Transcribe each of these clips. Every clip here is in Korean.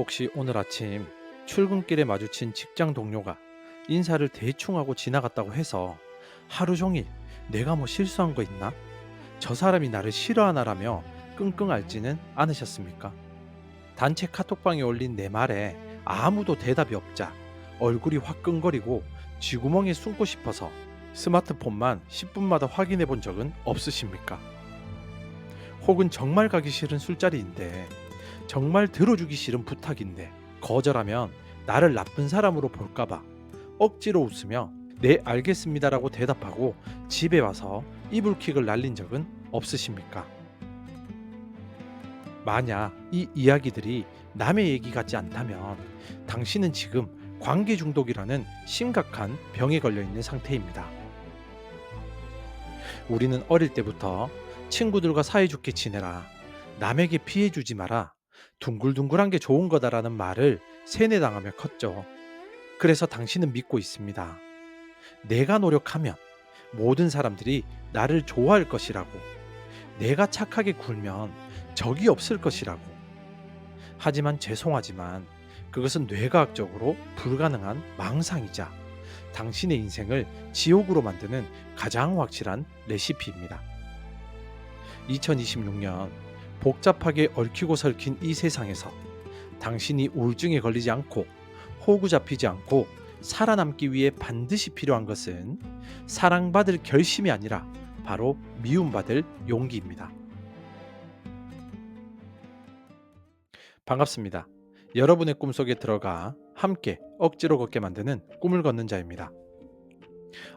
혹시 오늘 아침 출근길에 마주친 직장 동료가 인사를 대충 하고 지나갔다고 해서 하루 종일 내가 뭐 실수한 거 있나? 저 사람이 나를 싫어하나라며 끙끙 앓지는 않으셨습니까? 단체 카톡방에 올린 내 말에 아무도 대답이 없자 얼굴이 화끈거리고 쥐구멍에 숨고 싶어서 스마트폰만 10분마다 확인해 본 적은 없으십니까? 혹은 정말 가기 싫은 술자리인데, 정말 들어주기 싫은 부탁인데 거절하면 나를 나쁜 사람으로 볼까봐 억지로 웃으며 네 알겠습니다라고 대답하고 집에 와서 이불킥을 날린 적은 없으십니까? 만약 이 이야기들이 남의 얘기 같지 않다면 당신은 지금 관계 중독이라는 심각한 병에 걸려 있는 상태입니다. 우리는 어릴 때부터 친구들과 사이좋게 지내라, 남에게 피해 주지 마라, 둥글둥글한 게 좋은 거다라는 말을 세뇌당하며 컸죠. 그래서 당신은 믿고 있습니다. 내가 노력하면 모든 사람들이 나를 좋아할 것이라고, 내가 착하게 굴면 적이 없을 것이라고. 하지만 죄송하지만 그것은 뇌과학적으로 불가능한 망상이자 당신의 인생을 지옥으로 만드는 가장 확실한 레시피입니다. 2026년 복잡하게 얽히고 설킨 이 세상에서 당신이 우울증에 걸리지 않고 호구 잡히지 않고 살아남기 위해 반드시 필요한 것은 사랑받을 결심이 아니라 바로 미움받을 용기입니다. 반갑습니다. 여러분의 꿈속에 들어가 함께 억지로 걷게 만드는 꿈을 걷는 자입니다.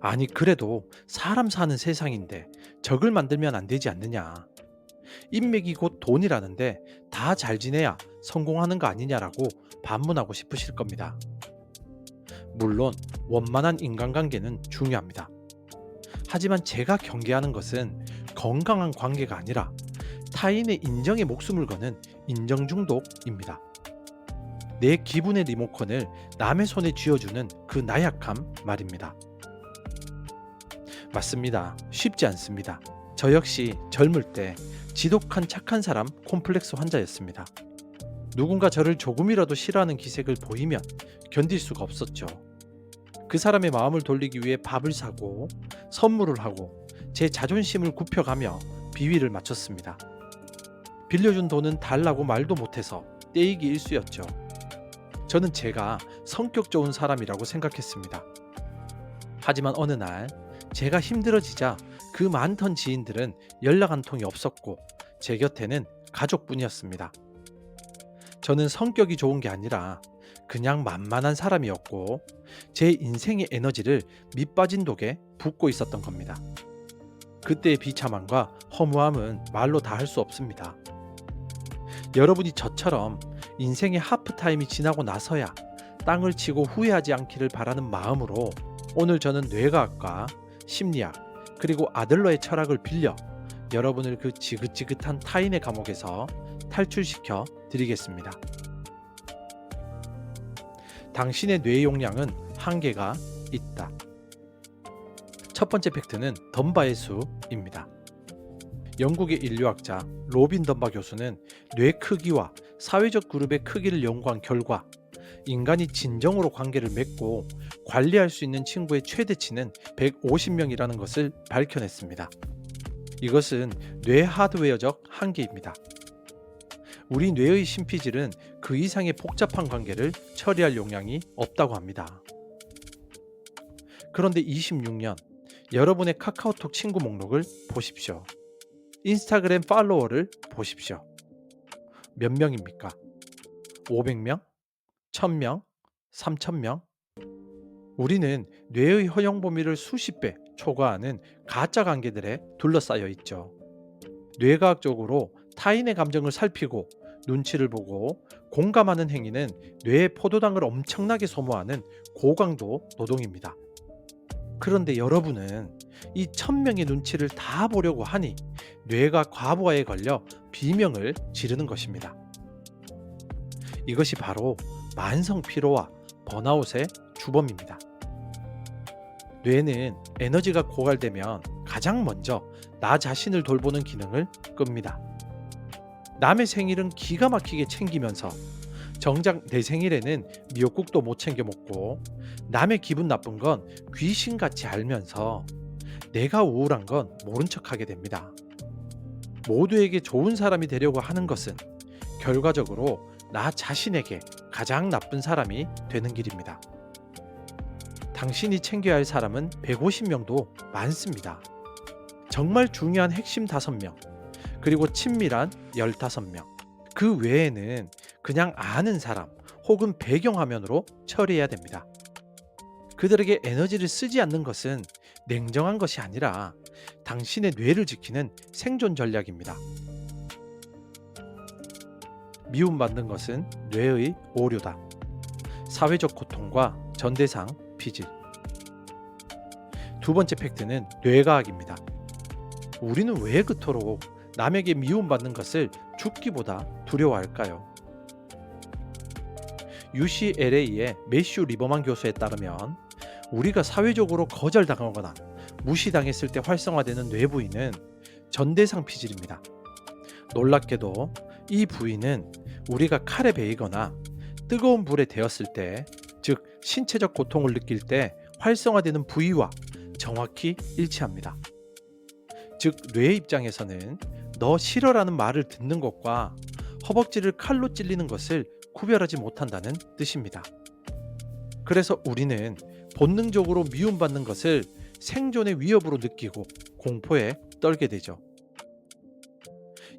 아니 그래도 사람 사는 세상인데 적을 만들면 안 되지 않느냐. 인맥이 곧 돈이라는데 다 잘 지내야 성공하는 거 아니냐라고 반문하고 싶으실 겁니다. 물론 원만한 인간관계는 중요합니다. 하지만 제가 경계하는 것은 건강한 관계가 아니라 타인의 인정에 목숨을 거는 인정 중독입니다. 내 기분의 리모컨을 남의 손에 쥐어주는 그 나약함 말입니다. 맞습니다. 쉽지 않습니다. 저 역시 젊을 때 지독한 착한 사람 콤플렉스 환자였습니다. 누군가 저를 조금이라도 싫어하는 기색을 보이면 견딜 수가 없었죠. 그 사람의 마음을 돌리기 위해 밥을 사고 선물을 하고 제 자존심을 굽혀가며 비위를 맞췄습니다. 빌려준 돈은 달라고 말도 못해서 떼이기 일쑤였죠. 저는 제가 성격 좋은 사람이라고 생각했습니다. 하지만 어느 날 제가 힘들어지자 그 많던 지인들은 연락 한 통이 없었고 제 곁에는 가족뿐이었습니다. 저는 성격이 좋은 게 아니라 그냥 만만한 사람이었고 제 인생의 에너지를 밑빠진 독에 붓고 있었던 겁니다. 그때의 비참함과 허무함은 말로 다 할 수 없습니다. 여러분이 저처럼 인생의 하프타임이 지나고 나서야 땅을 치고 후회하지 않기를 바라는 마음으로 오늘 저는 뇌과학과 심리학 그리고 아들러의 철학을 빌려 여러분을 그 지긋지긋한 타인의 감옥에서 탈출시켜 드리겠습니다. 당신의 뇌 용량은 한계가 있다. 첫 번째 팩트는 덤바의 수입니다. 영국의 인류학자 로빈 덤바 교수는 뇌 크기와 사회적 그룹의 크기를 연구한 결과 인간이 진정으로 관계를 맺고 관리할 수 있는 친구의 최대치는 150명이라는 것을 밝혀냈습니다. 이것은 뇌 하드웨어적 한계입니다. 우리 뇌의 심피질은 그 이상의 복잡한 관계를 처리할 용량이 없다고 합니다. 그런데 26년 여러분의 카카오톡 친구 목록을 보십시오. 인스타그램 팔로워를 보십시오. 몇 명입니까? 500명? 1000명? 3000명? 우리는 뇌의 허용 범위를 수십 배 초과하는 가짜 관계들에 둘러싸여 있죠. 뇌과학적으로 타인의 감정을 살피고 눈치를 보고 공감하는 행위는 뇌의 포도당을 엄청나게 소모하는 고강도 노동입니다. 그런데 여러분은 이 1000명의 눈치를 다 보려고 하니 뇌가 과부하에 걸려 비명을 지르는 것입니다. 이것이 바로 만성 피로와 번아웃의 주범입니다. 뇌는 에너지가 고갈되면 가장 먼저 나 자신을 돌보는 기능을 끕니다. 남의 생일은 기가 막히게 챙기면서 정작 내 생일에는 미역국도 못 챙겨 먹고 남의 기분 나쁜 건 귀신같이 알면서 내가 우울한 건 모른 척하게 됩니다. 모두에게 좋은 사람이 되려고 하는 것은 결과적으로 나 자신에게 가장 나쁜 사람이 되는 길입니다. 당신이 챙겨야 할 사람은 150명도 많습니다. 정말 중요한 핵심 5명, 그리고 친밀한 15명. 그 외에는 그냥 아는 사람 혹은 배경화면으로 처리해야 됩니다. 그들에게 에너지를 쓰지 않는 것은 냉정한 것이 아니라 당신의 뇌를 지키는 생존 전략입니다. 미움받는 것은 뇌의 오류다. 사회적 고통과 전대상 피질. 두 번째 팩트는 뇌과학입니다. 우리는 왜 그토록 남에게 미움받는 것을 죽기보다 두려워할까요? UCLA의 매슈 리버만 교수에 따르면 우리가 사회적으로 거절당하거나 무시당했을 때 활성화되는 뇌부위는 전대상 피질입니다. 놀랍게도 이 부위는 우리가 칼에 베이거나 뜨거운 불에 데웠을 때, 즉 신체적 고통을 느낄 때 활성화되는 부위와 정확히 일치합니다. 즉 뇌의 입장에서는 너 싫어라는 말을 듣는 것과 허벅지를 칼로 찔리는 것을 구별하지 못한다는 뜻입니다. 그래서 우리는 본능적으로 미움받는 것을 생존의 위협으로 느끼고 공포에 떨게 되죠.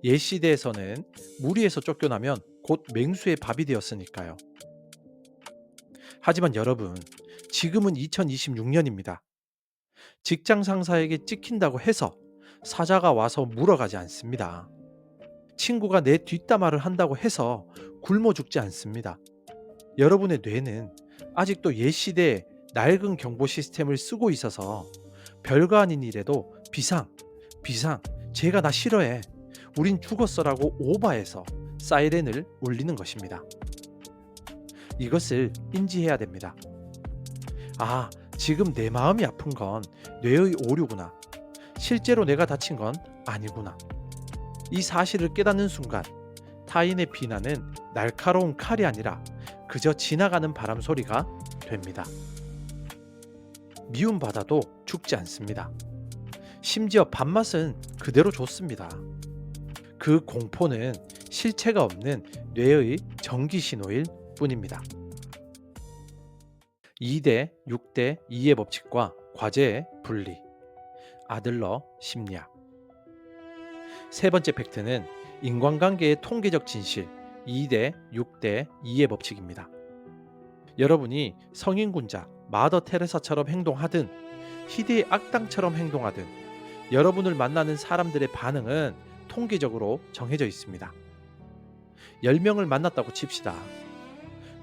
옛 시대에서는 무리에서 쫓겨나면 곧 맹수의 밥이 되었으니까요. 하지만 여러분, 지금은 2026년입니다. 직장 상사에게 찍힌다고 해서 사자가 와서 물어가지 않습니다. 친구가 내 뒷담화를 한다고 해서 굶어 죽지 않습니다. 여러분의 뇌는 아직도 옛 시대의 낡은 경보 시스템을 쓰고 있어서 별거 아닌 일에도 비상, 쟤가 나 싫어해, 우린 죽었어라고 오버해서 사이렌을 울리는 것입니다. 이것을 인지해야 됩니다. 아, 지금 내 마음이 아픈 건 뇌의 오류구나. 실제로 내가 다친 건 아니구나. 이 사실을 깨닫는 순간 타인의 비난은 날카로운 칼이 아니라 그저 지나가는 바람 소리가 됩니다. 미움받아도 죽지 않습니다. 심지어 밥맛은 그대로 좋습니다. 그 공포는 실체가 없는 뇌의 전기 신호일 뿐입니다. 2대 6대 2의 법칙과 과제의 분리. 아들러 심리학. 세 번째 팩트는 인간관계의 통계적 진실 2대 6대 2의 법칙입니다. 여러분이 성인군자 마더 테레사처럼 행동하든 희대의 악당처럼 행동하든 여러분을 만나는 사람들의 반응은 통계적으로 정해져 있습니다. 10명을 만났다고 칩시다.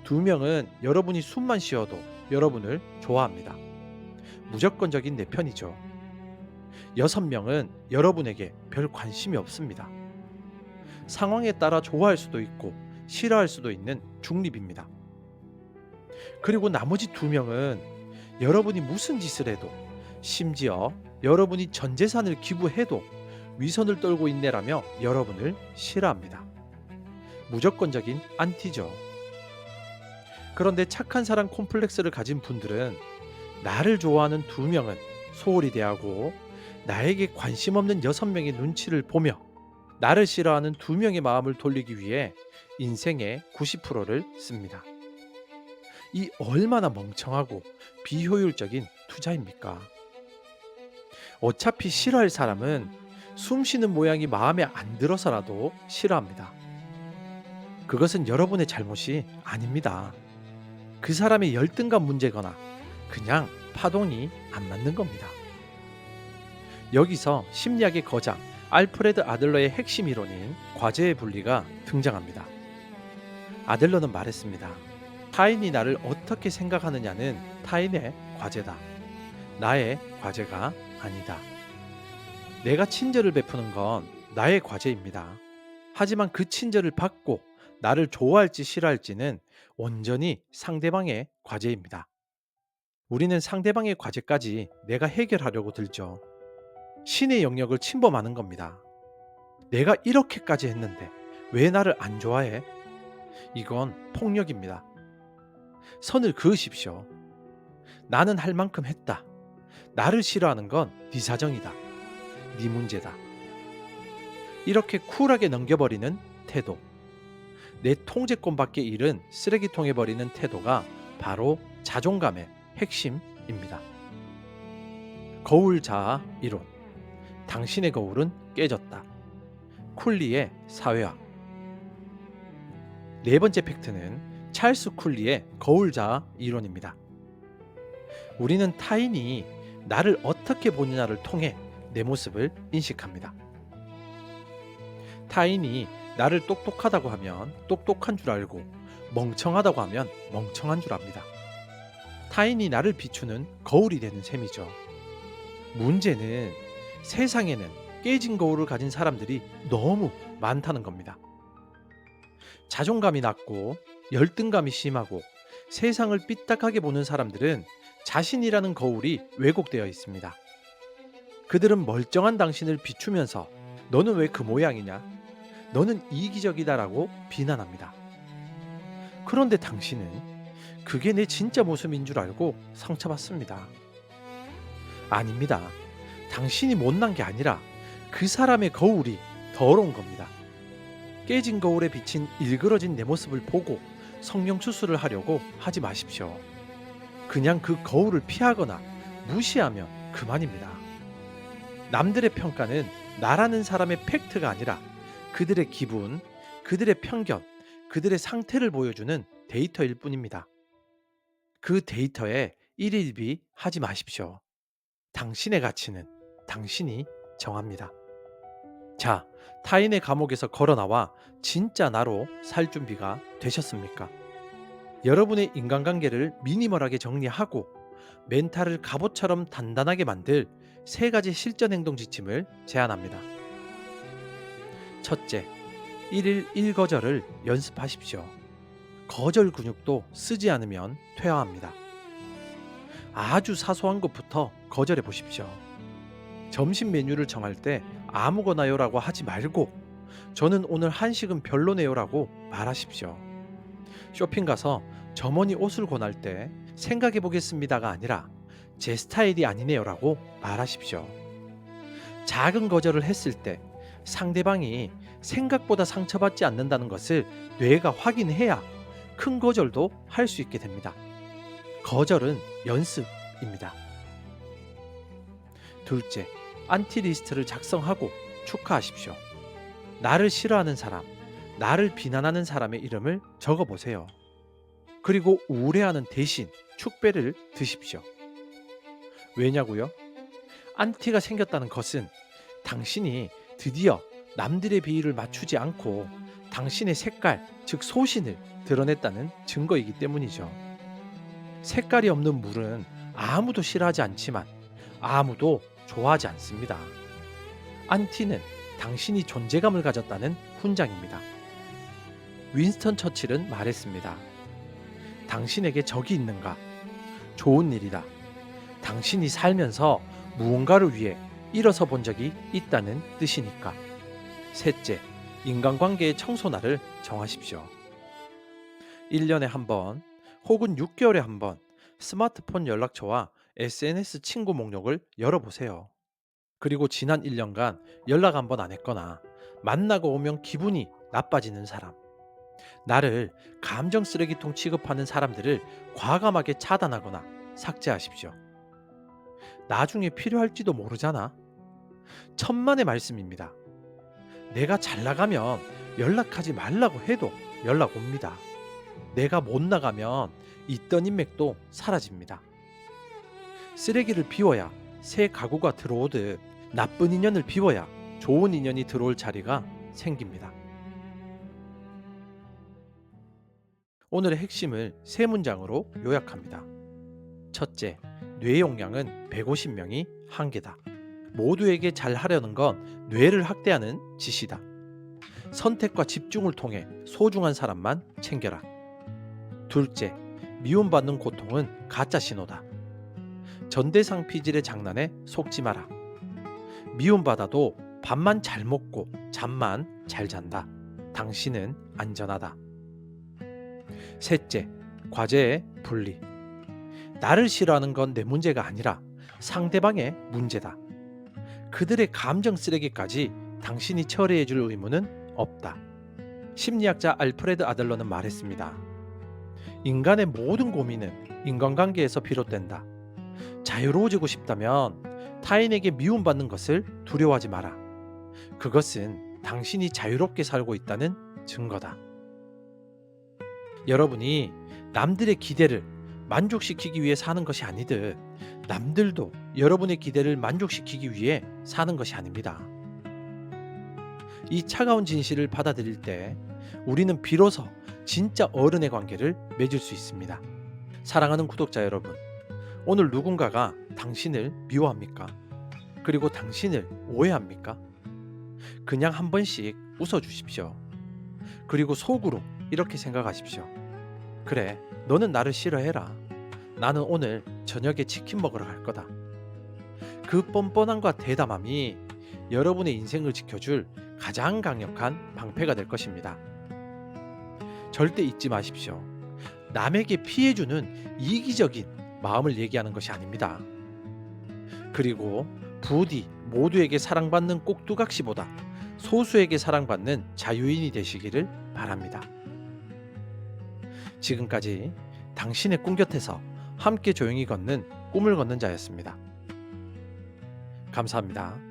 2명은 여러분이 숨만 쉬어도 여러분을 좋아합니다. 무조건적인 내 편이죠. 6명은 여러분에게 별 관심이 없습니다. 상황에 따라 좋아할 수도 있고 싫어할 수도 있는 중립입니다. 그리고 나머지 2명은 여러분이 무슨 짓을 해도, 심지어 여러분이 전 재산을 기부해도 위선을 떨고 있네라며 여러분을 싫어합니다. 무조건적인 안티죠. 그런데 착한 사람 콤플렉스를 가진 분들은 나를 좋아하는 2명은 소홀히 대하고 나에게 관심 없는 6명의 눈치를 보며 나를 싫어하는 2명의 마음을 돌리기 위해 인생의 90%를 씁니다. 이 얼마나 멍청하고 비효율적인 투자입니까? 어차피 싫어할 사람은 숨 쉬는 모양이 마음에 안 들어서라도 싫어합니다. 그것은 여러분의 잘못이 아닙니다. 그 사람의 열등감 문제거나 그냥 파동이 안 맞는 겁니다. 여기서 심리학의 거장 알프레드 아들러의 핵심 이론인 과제의 분리가 등장합니다. 아들러는 말했습니다. 타인이 나를 어떻게 생각하느냐는 타인의 과제다. 나의 과제가 아니다. 내가 친절을 베푸는 건 나의 과제입니다. 하지만 그 친절을 받고 나를 좋아할지 싫어할지는 온전히 상대방의 과제입니다. 우리는 상대방의 과제까지 내가 해결하려고 들죠. 신의 영역을 침범하는 겁니다. 내가 이렇게까지 했는데 왜 나를 안 좋아해? 이건 폭력입니다. 선을 그으십시오. 나는 할 만큼 했다. 나를 싫어하는 건 네 사정이다. 네 문제다. 이렇게 쿨하게 넘겨버리는 태도. 내 통제권밖의 일은 쓰레기통에 버리는 태도가 바로 자존감의 핵심입니다. 거울 자아 이론. 당신의 거울은 깨졌다. 쿨리의 사회화. 네 번째 팩트는 찰스 쿨리의 거울 자아 이론입니다. 우리는 타인이 나를 어떻게 보느냐를 통해 내 모습을 인식합니다. 타인이 나를 똑똑하다고 하면 똑똑한 줄 알고 멍청하다고 하면 멍청한 줄 압니다. 타인이 나를 비추는 거울이 되는 셈이죠. 문제는 세상에는 깨진 거울을 가진 사람들이 너무 많다는 겁니다. 자존감이 낮고 열등감이 심하고 세상을 삐딱하게 보는 사람들은 자신이라는 거울이 왜곡되어 있습니다. 그들은 멀쩡한 당신을 비추면서 너는 왜 그 모양이냐? 너는 이기적이다라고 비난합니다. 그런데 당신은 그게 내 진짜 모습인 줄 알고 상처받습니다. 아닙니다. 당신이 못난 게 아니라 그 사람의 거울이 더러운 겁니다. 깨진 거울에 비친 일그러진 내 모습을 보고 성형수술을 하려고 하지 마십시오. 그냥 그 거울을 피하거나 무시하면 그만입니다. 남들의 평가는 나라는 사람의 팩트가 아니라 그들의 기분, 그들의 편견, 그들의 상태를 보여주는 데이터일 뿐입니다. 그 데이터에 일일비 하지 마십시오. 당신의 가치는 당신이 정합니다. 자, 타인의 감옥에서 걸어나와 진짜 나로 살 준비가 되셨습니까? 여러분의 인간관계를 미니멀하게 정리하고 멘탈을 갑옷처럼 단단하게 만들 3가지 실전 행동 지침을 제안합니다. 첫째, 1일 1거절을 연습하십시오. 거절 근육도 쓰지 않으면 퇴화합니다. 아주 사소한 것부터 거절해 보십시오. 점심 메뉴를 정할 때 아무거나요라고 하지 말고 저는 오늘 한식은 별로네요라고 말하십시오. 쇼핑 가서 점원이 옷을 권할 때 생각해 보겠습니다가 아니라 제 스타일이 아니네요라고 말하십시오. 작은 거절을 했을 때 상대방이 생각보다 상처받지 않는다는 것을 뇌가 확인해야 큰 거절도 할 수 있게 됩니다. 거절은 연습입니다. 둘째, 안티리스트를 작성하고 축하하십시오. 나를 싫어하는 사람, 나를 비난하는 사람의 이름을 적어보세요. 그리고 우울해하는 대신 축배를 드십시오. 왜냐고요? 안티가 생겼다는 것은 당신이 드디어 남들의 비위를 맞추지 않고 당신의 색깔, 즉 소신을 드러냈다는 증거이기 때문이죠. 색깔이 없는 물은 아무도 싫어하지 않지만 아무도 좋아하지 않습니다. 안티는 당신이 존재감을 가졌다는 훈장입니다. 윈스턴 처칠은 말했습니다. 당신에게 적이 있는가? 좋은 일이다. 당신이 살면서 무언가를 위해 일어서 본 적이 있다는 뜻이니까. 셋째, 인간관계의 청소날을 정하십시오. 1년에 한 번 혹은 6개월에 한 번 스마트폰 연락처와 SNS 친구 목록을 열어보세요. 그리고 지난 1년간 연락 한 번 안 했거나 만나고 오면 기분이 나빠지는 사람, 나를 감정 쓰레기통 취급하는 사람들을 과감하게 차단하거나 삭제하십시오. 나중에 필요할지도 모르잖아. 천만의 말씀입니다. 내가 잘 나가면 연락하지 말라고 해도 연락 옵니다. 내가 못 나가면 있던 인맥도 사라집니다. 쓰레기를 비워야 새 가구가 들어오듯 나쁜 인연을 비워야 좋은 인연이 들어올 자리가 생깁니다. 오늘의 핵심을 3문장으로 요약합니다. 첫째, 뇌 용량은 150명이 한계다. 모두에게 잘 하려는 건 뇌를 학대하는 짓이다. 선택과 집중을 통해 소중한 사람만 챙겨라. 둘째, 미움받는 고통은 가짜 신호다. 전대상 피질의 장난에 속지 마라. 미움받아도 밥만 잘 먹고 잠만 잘 잔다. 당신은 안전하다. 셋째, 과제의 분리. 나를 싫어하는 건 내 문제가 아니라 상대방의 문제다. 그들의 감정 쓰레기까지 당신이 처리해 줄 의무는 없다. 심리학자 알프레드 아들러는 말했습니다. 인간의 모든 고민은 인간관계에서 비롯된다. 자유로워지고 싶다면 타인에게 미움받는 것을 두려워하지 마라. 그것은 당신이 자유롭게 살고 있다는 증거다. 여러분이 남들의 기대를 만족시키기 위해 사는 것이 아니듯 남들도 여러분의 기대를 만족시키기 위해 사는 것이 아닙니다. 이 차가운 진실을 받아들일 때 우리는 비로소 진짜 어른의 관계를 맺을 수 있습니다. 사랑하는 구독자 여러분, 오늘 누군가가 당신을 미워합니까? 그리고 당신을 오해합니까? 그냥 한 번씩 웃어주십시오. 그리고 속으로 이렇게 생각하십시오. 그래, 너는 나를 싫어해라. 나는 오늘 저녁에 치킨 먹으러 갈 거다. 그 뻔뻔함과 대담함이 여러분의 인생을 지켜줄 가장 강력한 방패가 될 것입니다. 절대 잊지 마십시오. 남에게 피해주는 이기적인 마음을 얘기하는 것이 아닙니다. 그리고 부디 모두에게 사랑받는 꼭두각시보다 소수에게 사랑받는 자유인이 되시기를 바랍니다. 지금까지 당신의 꿈 곁에서 함께 조용히 걷는 꿈을 걷는 자였습니다. 감사합니다.